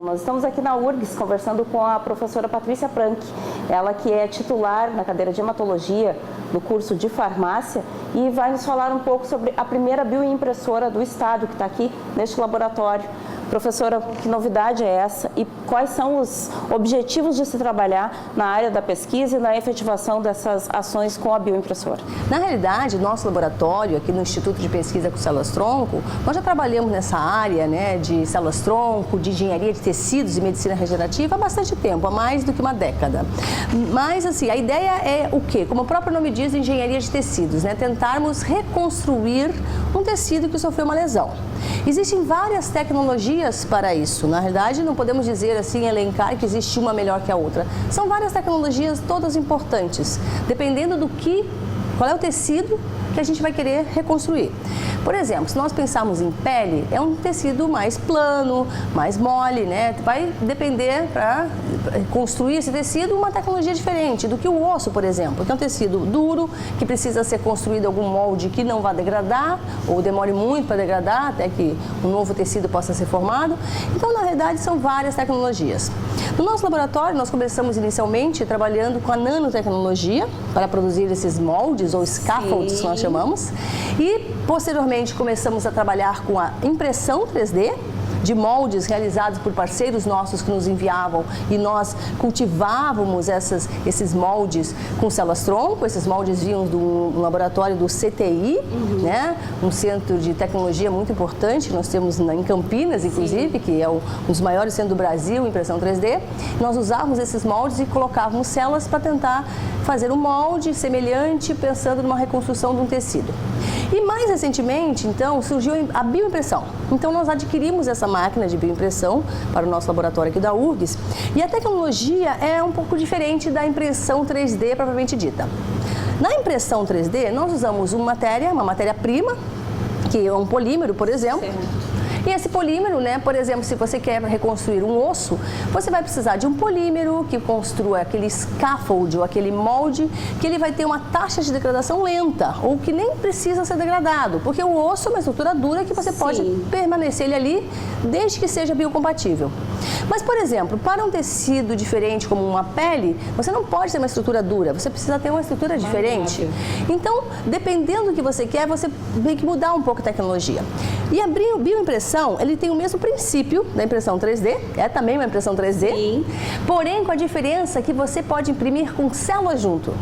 Nós estamos aqui na URGS conversando com a professora Patrícia Pranck, ela que é titular na cadeira de hematologia no curso de farmácia e vai nos falar um pouco sobre a primeira bioimpressora do estado que está aqui neste laboratório. Professora, que novidade é essa e quais são os objetivos de se trabalhar na área da pesquisa e na efetivação dessas ações com a bioimpressora? Na realidade, nosso laboratório, aqui no Instituto de Pesquisa com Células-Tronco, nós já trabalhamos nessa área, né, de células-tronco, de engenharia de tecidos e medicina regenerativa há bastante tempo, há mais do que uma década. Mas, assim, a ideia é o quê? Como o próprio nome diz, engenharia de tecidos, né? Tentarmos reconstruir um tecido que sofreu uma lesão. Existem várias tecnologias para isso. Na realidade, não podemos dizer assim, elencar que existe uma melhor que a outra. São várias tecnologias, todas importantes, dependendo do qual é o tecido que a gente vai querer reconstruir. Por exemplo, se nós pensarmos em pele, é um tecido mais plano, mais mole, né? Vai depender, para construir esse tecido, uma tecnologia diferente do que o osso, por exemplo, que é um tecido duro, que precisa ser construído em algum molde que não vá degradar, ou demore muito para degradar, até que um novo tecido possa ser formado. Então, na realidade, são várias tecnologias. No nosso laboratório, nós começamos inicialmente trabalhando com a nanotecnologia para produzir esses moldes, ou scaffolds, que nós chamamos, e posteriormente começamos a trabalhar com a impressão 3D, de moldes realizados por parceiros nossos que nos enviavam e nós cultivávamos esses moldes com células-tronco. Esses moldes vinham do laboratório do CTI, né? Um centro de tecnologia muito importante que nós temos em Campinas, inclusive, que é um dos maiores centros do Brasil, impressão 3D. Nós usávamos esses moldes e colocávamos células para tentar fazer um molde semelhante, pensando numa reconstrução de um tecido. E mais recentemente, então, surgiu a bioimpressão. Então, nós adquirimos essa máquina de bioimpressão para o nosso laboratório aqui da URGS. E a tecnologia é um pouco diferente da impressão 3D propriamente dita. Na impressão 3D, nós usamos uma matéria-prima, que é um polímero, por exemplo. E esse polímero, né, por exemplo, se você quer reconstruir um osso, você vai precisar de um polímero que construa aquele scaffold ou aquele molde que ele vai ter uma taxa de degradação lenta ou que nem precisa ser degradado, porque o osso é uma estrutura dura que você pode permanecer ele ali desde que seja biocompatível. Mas, por exemplo, para um tecido diferente como uma pele, você não pode ter uma estrutura dura, você precisa ter uma estrutura diferente. Então, dependendo do que você quer, você tem que mudar um pouco a tecnologia. E a bioimpressão, ele tem o mesmo princípio da impressão 3D, é também uma impressão 3D, porém com a diferença que você pode imprimir com células junto.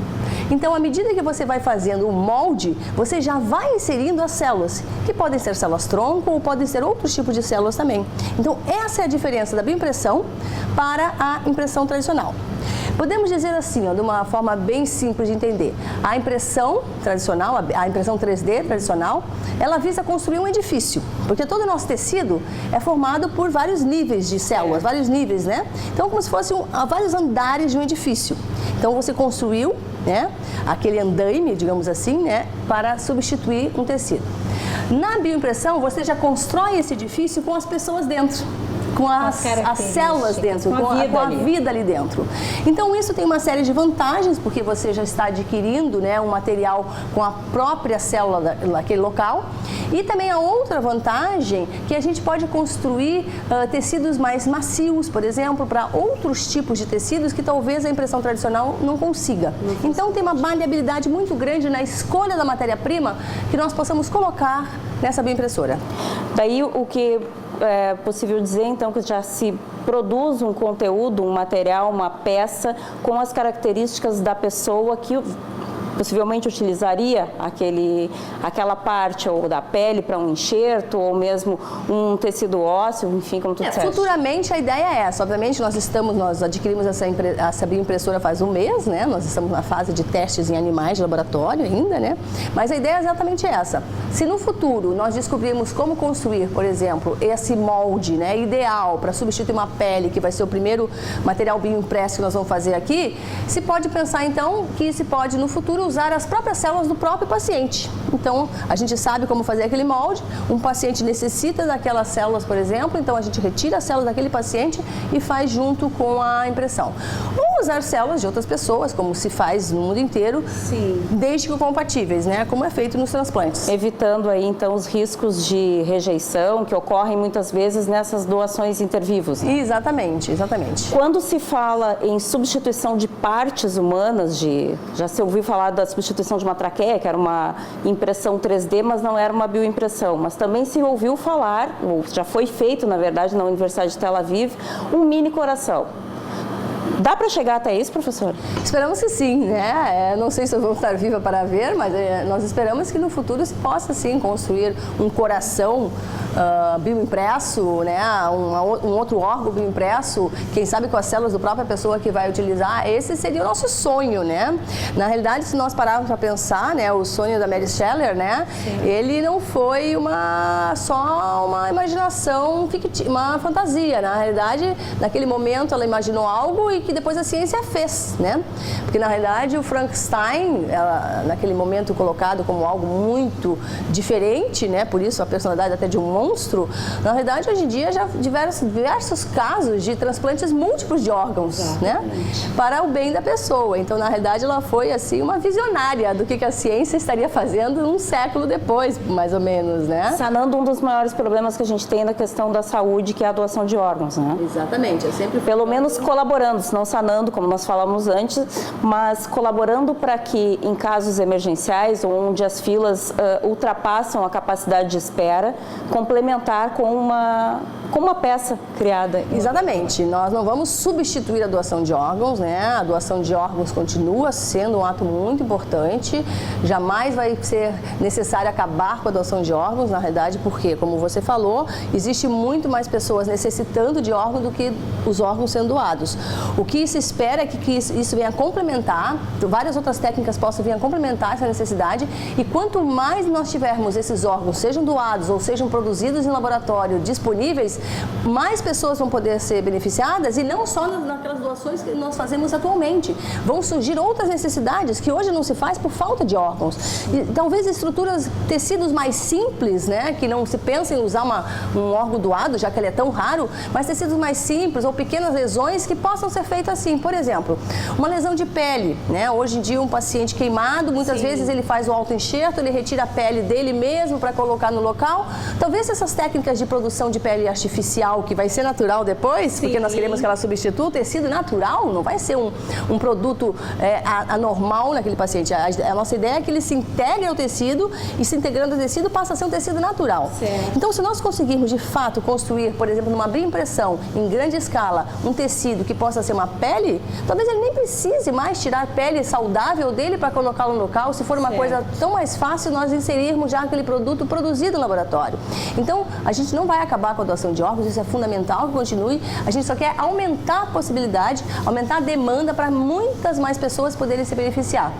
Então, à medida que você vai fazendo o molde, você já vai inserindo as células, que podem ser células-tronco ou podem ser outros tipos de células também. Então, essa é a diferença da bioimpressão para a impressão tradicional. Podemos dizer assim, ó, de uma forma bem simples de entender, a impressão tradicional, a impressão 3D tradicional, ela visa construir um edifício, porque todo o nosso tecido é formado por vários níveis de células, vários níveis, né? Então, como se fossem vários andares de um edifício. Então, você construiu, né, aquele andaime, digamos assim, né, para substituir um tecido. Na bioimpressão, você já constrói esse edifício com as pessoas dentro, com as células dentro, com a vida ali dentro. Então, isso tem uma série de vantagens, porque você já está adquirindo, né, um material com a própria célula daquele local. E também a outra vantagem, que a gente pode construir tecidos mais macios, por exemplo, para outros tipos de tecidos que talvez a impressão tradicional não consiga. Então, tem uma maleabilidade muito grande na escolha da matéria-prima que nós possamos colocar nessa bioimpressora. Daí, o que é possível dizer, então, que já se produz um conteúdo, um material, uma peça com as características da pessoa que possivelmente utilizaria aquela parte ou da pele para um enxerto ou mesmo um tecido ósseo, enfim, como tu disseste. Futuramente a ideia é essa. Obviamente nós adquirimos essa bioimpressora faz um mês, né? Nós estamos na fase de testes em animais de laboratório ainda, né? Mas a ideia é exatamente essa. Se no futuro nós descobrirmos como construir, por exemplo, esse molde, né, ideal para substituir uma pele, que vai ser o primeiro material bioimpresso que nós vamos fazer aqui, se pode pensar então que se pode no futuro usar as próprias células do próprio paciente. Então, a gente sabe como fazer aquele molde, um paciente necessita daquelas células, por exemplo, então a gente retira as células daquele paciente e faz junto com a impressão. Ou ou usar células de outras pessoas, como se faz no mundo inteiro, Sim. desde que compatíveis, né? Como é feito nos transplantes. Evitando aí, então, os riscos de rejeição que ocorrem muitas vezes nessas doações intervivos. Né? Exatamente, exatamente. Quando se fala em substituição de partes humanas, já se ouviu falar da substituição de uma traqueia, que era uma impressão 3D, mas não era uma bioimpressão. Mas também se ouviu falar, ou já foi feito, na verdade, na Universidade de Tel Aviv, um mini coração. Dá para chegar até isso, professor? Esperamos que sim, né? Não sei se eu vou estar viva para ver, mas nós esperamos que no futuro se possa sim construir um coração bioimpresso, né? Um outro órgão bioimpresso, quem sabe com as células da própria pessoa que vai utilizar. Esse seria o nosso sonho, né? Na realidade, se nós pararmos para pensar, né, o sonho da Mary Scheller, né? Sim. Ele não foi só uma imaginação fictícia, uma fantasia. Na realidade, naquele momento ela imaginou algo e que depois a ciência fez, né? Porque na realidade o Frankenstein, naquele momento colocado como algo muito diferente, né? Por isso a personalidade até de um monstro. Na realidade hoje em dia já diversos casos de transplantes múltiplos de órgãos, né? Para o bem da pessoa. Então na realidade ela foi assim uma visionária do que a ciência estaria fazendo um século depois, mais ou menos, né? Sanando um dos maiores problemas que a gente tem na questão da saúde, que é a doação de órgãos, né? Exatamente. Eu sempre pelo menos colaborando, não sanando, como nós falamos antes, mas colaborando para que, em casos emergenciais, onde as filas ultrapassam a capacidade de espera, complementar com uma peça criada. Exatamente. Nós não vamos substituir a doação de órgãos, né? A doação de órgãos continua sendo um ato muito importante. Jamais vai ser necessário acabar com a doação de órgãos, na realidade, porque, como você falou, existe muito mais pessoas necessitando de órgãos do que os órgãos sendo doados. O que se espera é que isso venha complementar, várias outras técnicas possam vir a complementar essa necessidade, e quanto mais nós tivermos esses órgãos, sejam doados ou sejam produzidos em laboratório disponíveis, mais pessoas vão poder ser beneficiadas, e não só naquelas doações que nós fazemos atualmente. Vão surgir outras necessidades que hoje não se faz por falta de órgãos. E talvez estruturas, tecidos mais simples, né, que não se pensa em usar um órgão doado, já que ele é tão raro, mas tecidos mais simples ou pequenas lesões que possam ser feitas assim. Por exemplo, uma lesão de pele, né? Hoje em dia um paciente queimado, muitas vezes ele faz o autoenxerto, ele retira a pele dele mesmo para colocar no local. Talvez essas técnicas de produção de pele artificial, que vai ser natural depois, porque nós queremos que ela substitua o tecido natural, não vai ser um produto anormal naquele paciente. A nossa ideia é que ele se integre ao tecido, e se integrando ao tecido passa a ser um tecido natural. Certo. Então, se nós conseguirmos de fato construir, por exemplo, numa bioimpressão em grande escala, um tecido que possa ser uma pele, talvez ele nem precise mais tirar a pele saudável dele para colocá-lo no local, se for uma coisa tão mais fácil nós inserirmos já aquele produto produzido no laboratório. Então, a gente não vai acabar com a doação de órgãos, isso é fundamental que continue, a gente só quer aumentar a possibilidade, aumentar a demanda para muitas mais pessoas poderem se beneficiar.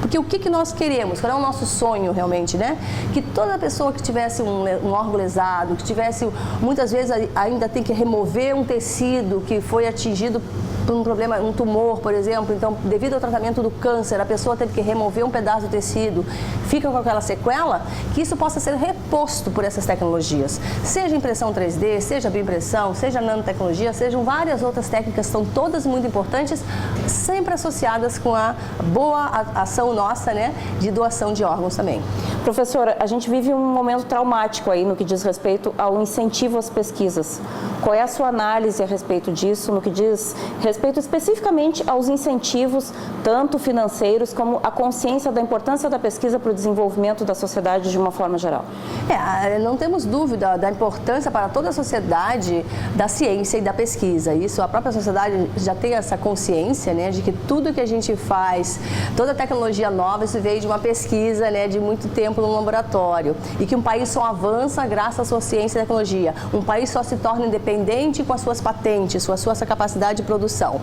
Porque o que nós queremos, qual é o nosso sonho realmente, né? Que toda pessoa que tivesse um órgão lesado, que tivesse, muitas vezes ainda tem que remover um tecido que foi atingido por um problema, um tumor, por exemplo, então, devido ao tratamento do câncer, a pessoa teve que remover um pedaço do tecido, fica com aquela sequela, que isso possa ser reposto por essas tecnologias. Seja impressão 3D, seja bioimpressão, seja nanotecnologia, sejam várias outras técnicas, são todas muito importantes, sempre associadas com a boa ação nossa, né, de doação de órgãos também. Professora, a gente vive um momento traumático aí no que diz respeito ao incentivo às pesquisas. Qual é a sua análise a respeito disso, no que diz respeito especificamente aos incentivos, tanto financeiros como a consciência da importância da pesquisa para o desenvolvimento da sociedade de uma forma geral? Não temos dúvida da importância para toda a sociedade da ciência e da pesquisa. Isso, a própria sociedade já tem essa consciência, né, de que tudo que a gente faz, toda tecnologia nova, isso veio de uma pesquisa, né, de muito tempo no laboratório, e que um país só avança graças à sua ciência e tecnologia. Um país só se torna independente com as suas patentes, com a sua capacidade de produção.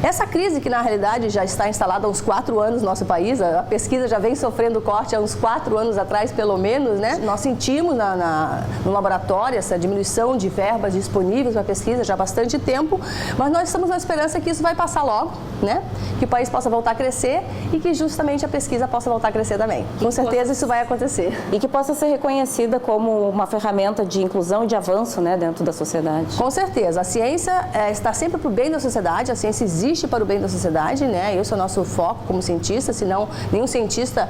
Essa crise que na realidade já está instalada há uns 4 anos no nosso país, a pesquisa já vem sofrendo corte há uns 4 anos atrás, pelo menos, né? Nós sentimos no laboratório essa diminuição de verbas disponíveis para pesquisa já há bastante tempo, mas nós estamos na esperança que isso vai passar logo, né? Que o país possa voltar a crescer e que justamente a pesquisa possa voltar a crescer também. Com certeza isso vai acontecer. acontecer. E que possa ser reconhecida como uma ferramenta de inclusão e de avanço, né, dentro da sociedade. Com certeza. A ciência está sempre para o bem da sociedade, a ciência existe para o bem da sociedade, né? Esse é o nosso foco como cientista, senão nenhum cientista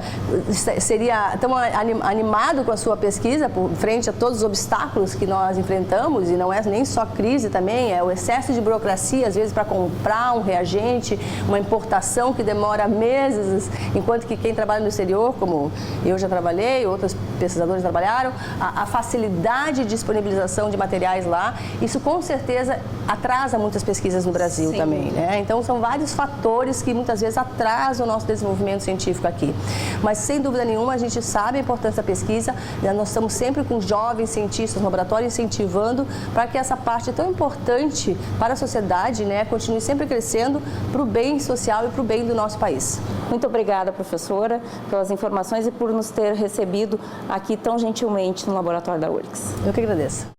seria tão animado com a sua pesquisa por frente a todos os obstáculos que nós enfrentamos, e não é nem só crise também, é o excesso de burocracia, às vezes para comprar um reagente, uma importação que demora meses, enquanto que quem trabalha no exterior, como eu já trabalhei, outros pesquisadores trabalharam, a facilidade de disponibilização de materiais lá, isso com certeza atrasa muitas pesquisas no Brasil. Sim. Também, né? Então são vários fatores que muitas vezes atrasam o nosso desenvolvimento científico aqui. Mas sem dúvida nenhuma a gente sabe a importância da pesquisa, né? Nós estamos sempre com jovens cientistas no laboratório incentivando para que essa parte tão importante para a sociedade, né, continue sempre crescendo para o bem social e para o bem do nosso país. Muito obrigada, professora, pelas informações e por nos ter recebido aqui tão gentilmente no laboratório da URGS. Eu que agradeço.